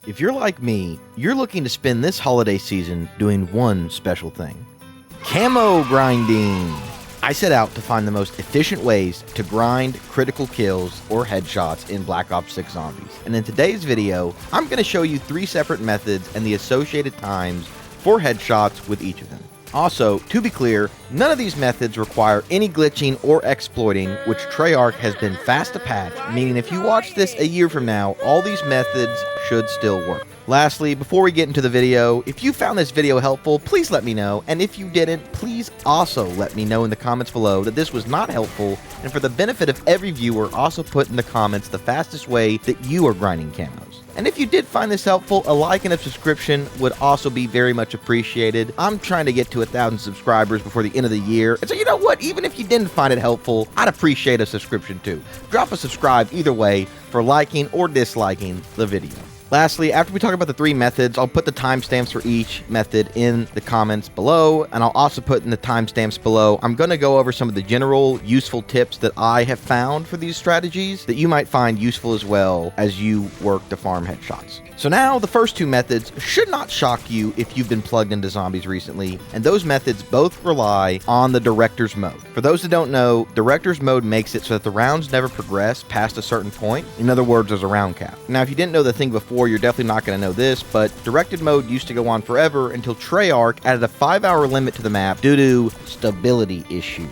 If you're like me, you're looking to spend this holiday season doing one special thing: camo grinding. I set out to find the most efficient ways to grind critical kills or headshots in Black Ops 6 Zombies. And in today's video, I'm going to show you 3 separate methods and the associated times for headshots with each of them. Also, to be clear, none of these methods require any glitching or exploiting, which Treyarch has been fast to patch, meaning if you watch this a year from now, all these methods should still work. Lastly, before we get into the video, if you found this video helpful, please let me know, and if you didn't, please also let me know in the comments below that this was not helpful, and for the benefit of every viewer, also put in the comments the fastest way that you are grinding camos. And if you did find this helpful, a like and a subscription would also be very much appreciated. I'm trying to get to 1,000 subscribers before the end of the year, and so you know what, even if you didn't find it helpful, I'd appreciate a subscription too. Drop a subscribe either way for liking or disliking the video. Lastly, after we talk about the 3 methods, I'll put the timestamps for each method in the comments below, and I'll also put in the timestamps below. I'm going to go over some of the general useful tips that I have found for these strategies that you might find useful as well as you work to farm headshots. So now, the first 2 methods should not shock you if you've been plugged into zombies recently, and those methods both rely on the Director's Mode. For those that don't know, Director's Mode makes it so that the rounds never progress past a certain point. In other words, there's a round cap. Now, if you didn't know the thing before, you're definitely not going to know this, but Directed Mode used to go on forever until Treyarch added a 5-hour limit to the map due to stability issues.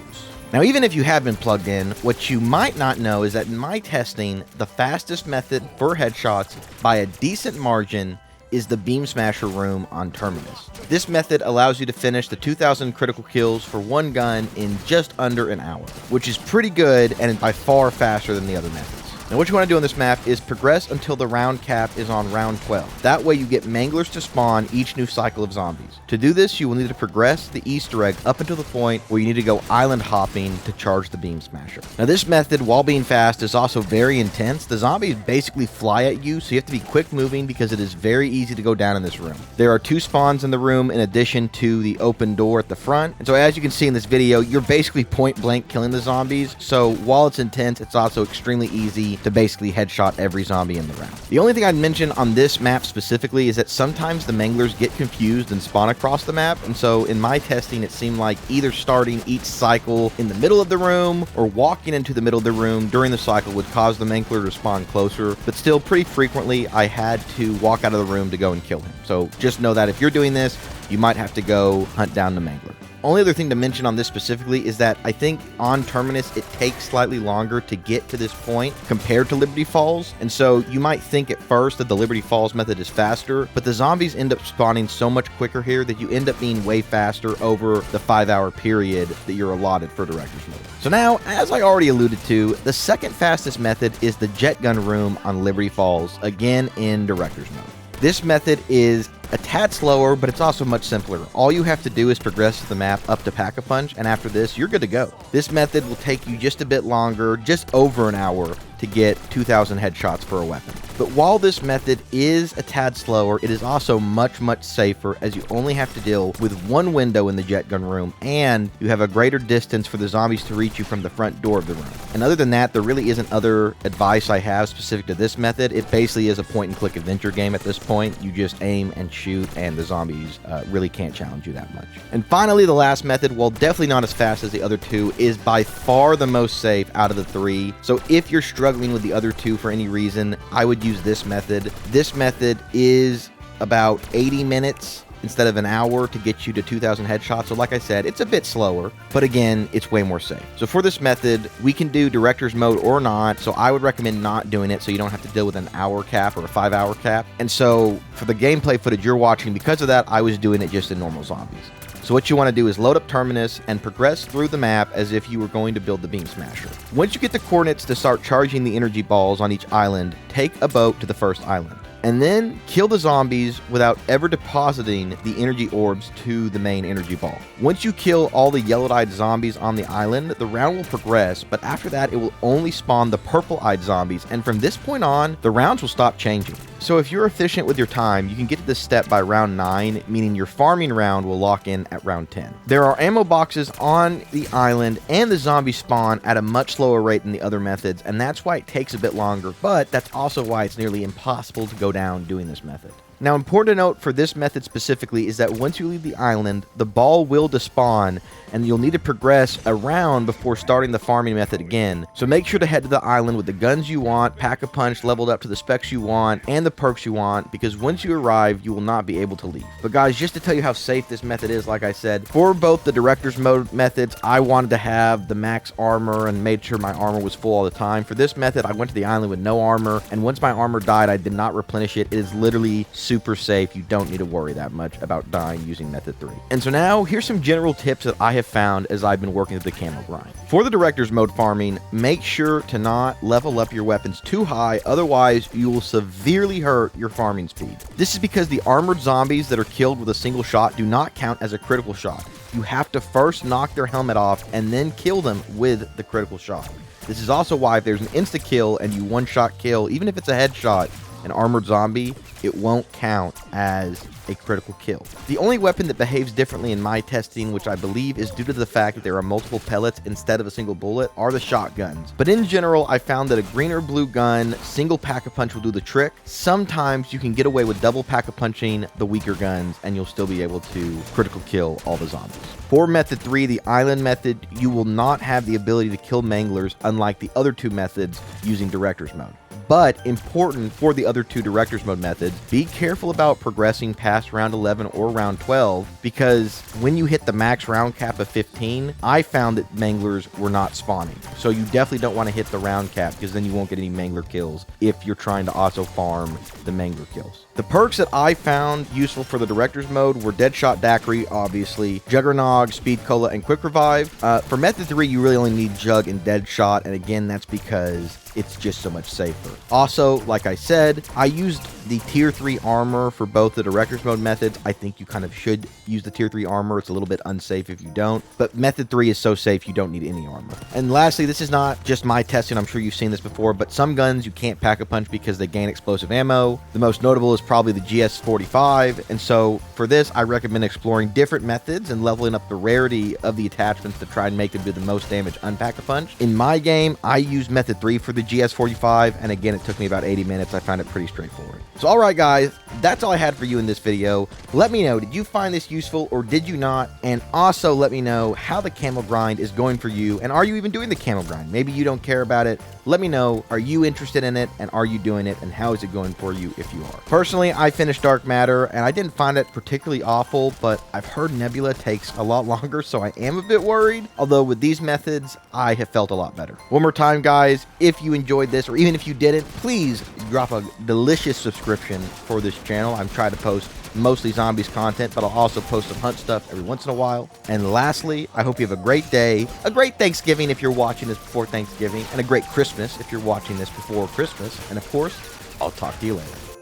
Now, even if you have been plugged in, what you might not know is that in my testing, the fastest method for headshots by a decent margin is the Beam Smasher room on Terminus. This method allows you to finish the 2,000 critical kills for one gun in just under an hour, which is pretty good and by far faster than the other methods. Now, what you want to do on this map is progress until the round cap is on round 12. That way you get manglers to spawn each new cycle of zombies. To do this, you will need to progress the Easter egg up until the point where you need to go island hopping to charge the Beam Smasher. Now, this method, while being fast, is also very intense. The zombies basically fly at you, so you have to be quick moving because it is very easy to go down in this room. There are 2 spawns in the room in addition to the open door at the front. And so as you can see in this video, you're basically point blank killing the zombies. So while it's intense, it's also extremely easy to basically headshot every zombie in the round. The only thing I'd mention on this map specifically is that sometimes the manglers get confused and spawn across the map, and so in my testing it seemed like either starting each cycle in the middle of the room or walking into the middle of the room during the cycle would cause the mangler to spawn closer, but still pretty frequently I had to walk out of the room to go and kill him. So just know that if you're doing this, you might have to go hunt down the mangler. Only other thing to mention on this specifically is that I think on Terminus it takes slightly longer to get to this point compared to Liberty Falls, and so you might think at first that the Liberty Falls method is faster, but the zombies end up spawning so much quicker here that you end up being way faster over the 5-hour period that you're allotted for Director's Mode. So now, as I already alluded to, the second fastest method is the Jet Gun room on Liberty Falls, again in Director's Mode. This method is a tad slower, but it's also much simpler. All you have to do is progress the map up to Pack-a-Punch, and after this, you're good to go. This method will take you just a bit longer, just over an hour, to get 2,000 headshots for a weapon. But while this method is a tad slower, it is also much, much safer, as you only have to deal with one window in the Jet Gun room, and you have a greater distance for the zombies to reach you from the front door of the room. And other than that, there really isn't other advice I have specific to this method. It basically is a point-and-click adventure game at this point. You just aim and shoot, and the zombies really can't challenge you that much. And finally, the last method, while definitely not as fast as the other 2, is by far the most safe out of the 3. So if you're struggling with the other 2 for any reason, I would use this method. This method is about 80 minutes instead of an hour to get you to 2,000 headshots. So like I said, it's a bit slower, but again, it's way more safe. So for this method, we can do Director's Mode or not, so I would recommend not doing it so you don't have to deal with an hour cap or a 5-hour cap. And so for the gameplay footage you're watching, because of that, I was doing it just in normal zombies. So what you want to do is load up Terminus and progress through the map as if you were going to build the Beam Smasher. Once you get the coordinates to start charging the energy balls on each island, take a boat to the first island. And then kill the zombies without ever depositing the energy orbs to the main energy ball. Once you kill all the yellow-eyed zombies on the island, the round will progress, but after that it will only spawn the purple-eyed zombies, and from this point on, the rounds will stop changing. So if you're efficient with your time, you can get to this step by round 9, meaning your farming round will lock in at round 10. There are ammo boxes on the island, and the zombies spawn at a much slower rate than the other methods, and that's why it takes a bit longer, but that's also why it's nearly impossible to go down doing this method. Now, important to note for this method specifically is that once you leave the island, the ball will despawn, and you'll need to progress around before starting the farming method again. So make sure to head to the island with the guns you want, Pack-a-Punch leveled up to the specs you want, and the perks you want, because once you arrive, you will not be able to leave. But guys, just to tell you how safe this method is, like I said, for both the director's mode methods, I wanted to have the max armor and made sure my armor was full all the time. For this method, I went to the island with no armor, and once my armor died, I did not replenish it. It is literally super safe. You don't need to worry that much about dying using method 3. And so now, here's some general tips that I have found as I've been working through the camo grind. For the director's mode farming, make sure to not level up your weapons too high, otherwise you will severely hurt your farming speed. This is because the armored zombies that are killed with a single shot do not count as a critical shot. You have to first knock their helmet off and then kill them with the critical shot. This is also why if there's an insta-kill and you one-shot kill, even if it's a headshot, an armored zombie, it won't count as a critical kill. The only weapon that behaves differently in my testing, which I believe is due to the fact that there are multiple pellets instead of a single bullet, are the shotguns. But in general, I found that a green or blue gun, single pack-a-punch will do the trick. Sometimes you can get away with double pack-a-punching the weaker guns, and you'll still be able to critical kill all the zombies. For method 3, the island method, you will not have the ability to kill manglers, unlike the other two methods using director's mode. But important for the other two director's mode methods, be careful about progressing past round 11 or round 12, because when you hit the max round cap of 15, I found that manglers were not spawning. So you definitely don't want to hit the round cap, because then you won't get any mangler kills if you're trying to also farm the mangler kills. The perks that I found useful for the director's mode were Deadshot Daiquiri, obviously, Juggernog, Speed Cola, and Quick Revive. For method 3, you really only need Jug and Deadshot, and again, that's because it's just so much safer. Also, like I said, I used the tier 3 armor for both the director's mode methods. I think you kind of should use the tier 3 armor. It's a little bit unsafe if you don't, but method 3 is so safe you don't need any armor. And lastly, this is not just my testing, I'm sure you've seen this before, but some guns you can't pack-a-punch because they gain explosive ammo. The most notable is probably the GS45, and so for this, I recommend exploring different methods and leveling up the rarity of the attachments to try and make them do the most damage unpack-a-punch. In my game, I used method 3 for the GS45, and again, it took me about 80 minutes. I found it pretty straightforward. So alright guys, that's all I had for you in this video. Let me know, did you find this useful or did you not? And also let me know how the camo grind is going for you, and are you even doing the camo grind? Maybe you don't care about it. Let me know, are you interested in it, and are you doing it, and how is it going for you if you are? Personally, I finished Dark Matter, and I didn't find it particularly awful, but I've heard Nebula takes a lot longer, so I am a bit worried. Although with these methods, I have felt a lot better. One more time guys, if you enjoyed this, or even if you didn't, please drop a delicious subscription for this channel. I'm trying to post mostly zombies content, but I'll also post some hunt stuff every once in a while. And lastly, I hope you have a great day, a great Thanksgiving if you're watching this before Thanksgiving, and a great Christmas if you're watching this before Christmas. And of course, I'll talk to you later.